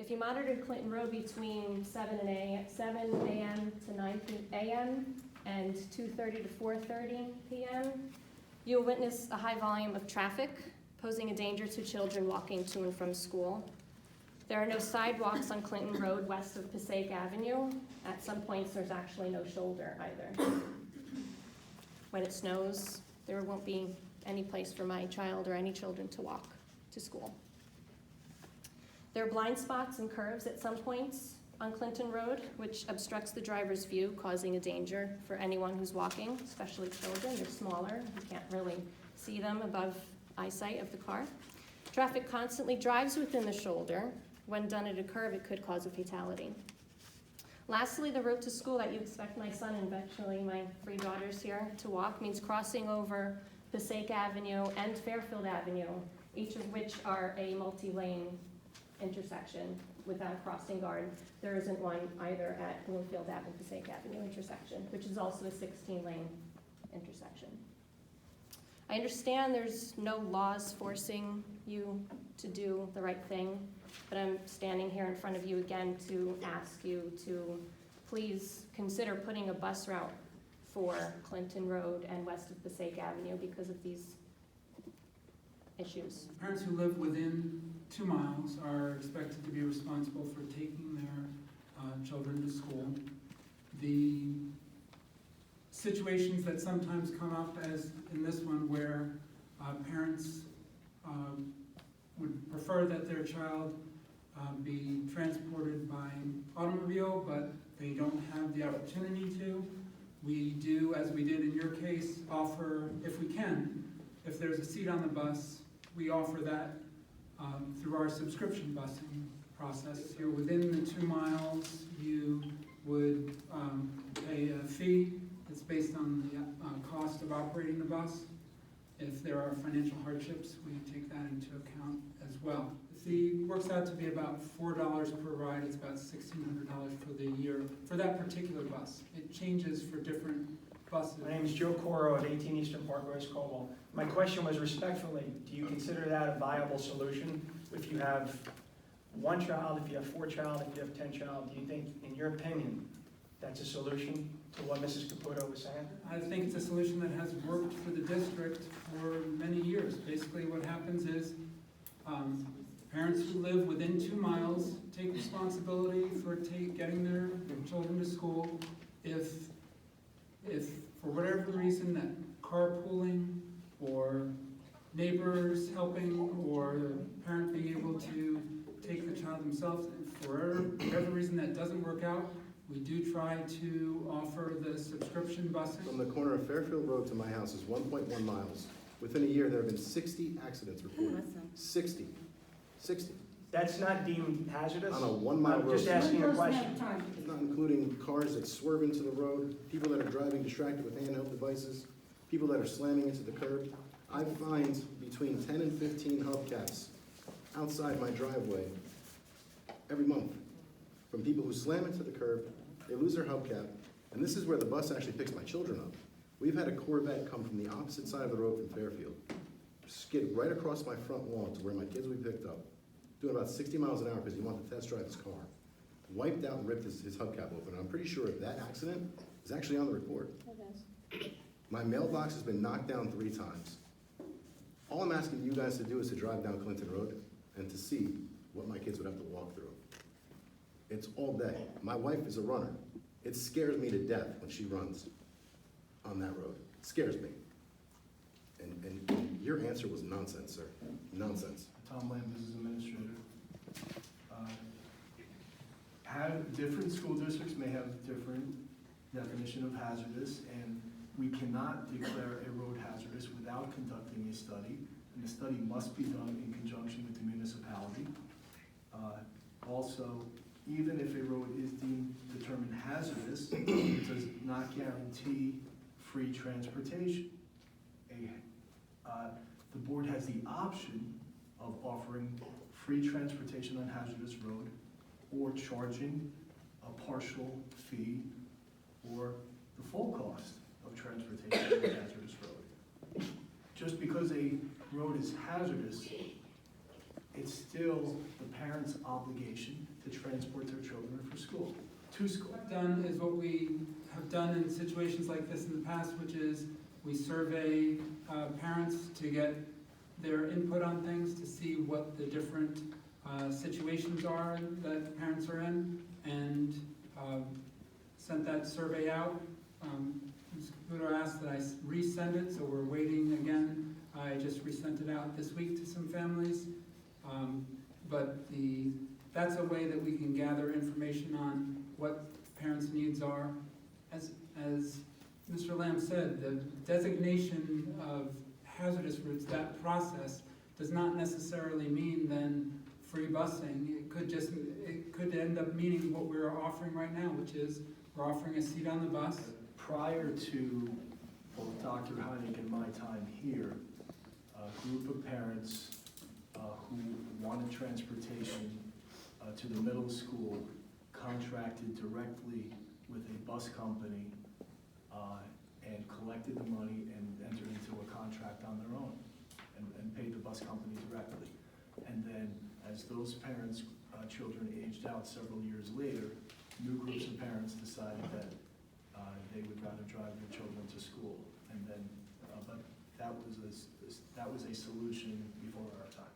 If you monitored Clinton Road between 7 a.m. to 9 a.m. and 2:30 to 4:30 p.m., you'll witness a high volume of traffic posing a danger to children walking to and from school. There are no sidewalks on Clinton Road west of Passaic Avenue. At some points, there's actually no shoulder either. When it snows, there won't be any place for my child or any children to walk to school. There are blind spots and curves at some points on Clinton Road, which obstructs the driver's view, causing a danger for anyone who's walking, especially children. They're smaller, you can't really see them above eyesight of the car. Traffic constantly drives within the shoulder. When done at a curve, it could cause a fatality. Lastly, the road to school that you expect my son and eventually my 3 daughters here to walk means crossing over Passaic Avenue and Fairfield Avenue, each of which are a multi-lane intersection without crossing guard. There isn't one either at Bloomfield Avenue, Passaic Avenue intersection, which is also a 16-lane intersection. I understand there's no laws forcing you to do the right thing, but I'm standing here in front of you again to ask you to please consider putting a bus route for Clinton Road and west of Passaic Avenue because of these issues. Parents who live within 2 miles are expected to be responsible for taking their children to school. The situations that sometimes come up, as in this one, where parents would prefer that their child be transported by automobile, but they don't have the opportunity to. We do, as we did in your case, offer, if we can, if there's a seat on the bus, we offer that through our subscription busing process. If you're within the 2 miles, you would pay a fee. It's based on the cost of operating the bus. If there are financial hardships, we take that into account as well. The fee works out to be about $4 per ride. It's about $1,600 for the year for that particular bus. It changes for different buses. My name is Joe Coro at 18 Eastern Park, West Cobalt. My question was respectfully, do you consider that a viable solution? If you have 1 child, if you have 4 child, if you have 10 child, do you think, in your opinion, that's a solution to what Mrs. Caputo was saying? I think it's a solution that has worked for the district for many years. Basically what happens is parents who live within 2 miles take responsibility for getting their children to school. If for whatever reason that carpooling or neighbors helping or the parent being able to take the child themselves, for whatever reason that doesn't work out, we do try to offer the subscription busing. From the corner of Fairfield Road to my house is 1.1 miles. Within a year, there have been 60 accidents reported. 60. That's not deemed hazardous? On a 1 mile I'm road. just asking a question. Not including cars that swerve into the road, people that are driving distracted with handheld devices, people that are slamming into the curb. I find between 10 and 15 hubcaps outside my driveway every month from people who slam into the curb, they lose their hubcap, and this is where the bus actually picks my children up. We've had a Corvette come from the opposite side of the road from Fairfield, skid right across my front lawn to where my kids will be picked up, doing about 60 miles an hour because he wanted to test drive his car. Wiped out and ripped his hubcap open. I'm pretty sure that accident is actually on the report. My mailbox has been knocked down 3 times. All I'm asking you guys to do is to drive down Clinton Road and to see what my kids would have to walk through. It's all day. My wife is a runner. It scares me to death when she runs on that road. It scares me. And your answer was nonsense, sir. Nonsense. Tom Lamb, Business Administrator. Different school districts may have different definition of hazardous, and we cannot declare a road hazardous without conducting a study, and the study must be done in conjunction with the municipality. Also, even if a road is determined hazardous, it does not guarantee free transportation. The board has the option of offering free transportation on hazardous road or charging a partial fee or the full cost of transportation on a hazardous road. Just because a road is hazardous it's still the parent's obligation to transport their children to school. What I've done is what we have done in situations like this in the past, which is we survey parents to get their input on things, to see what the different situations are that parents are in, and sent that survey out. Ms. Caputo asked that I resend it, so we're waiting again. I just resent it out this week to some families. But that's a way that we can gather information on what parents' needs are. As Mr. Lamb said, the designation of hazardous routes, that process, does not necessarily mean then free busing. It could end up meaning what we're offering right now, which is we're offering a seat on the bus. Prior to both Dr. Heineck and my time here, a group of parents who wanted transportation to the middle school contracted directly with a bus company and collected the money and entered into a contract on their own and paid the bus company directly. And then as those parents' children aged out several years later, new groups of parents decided that they would rather drive their children to school. And then, but that was a solution before our time.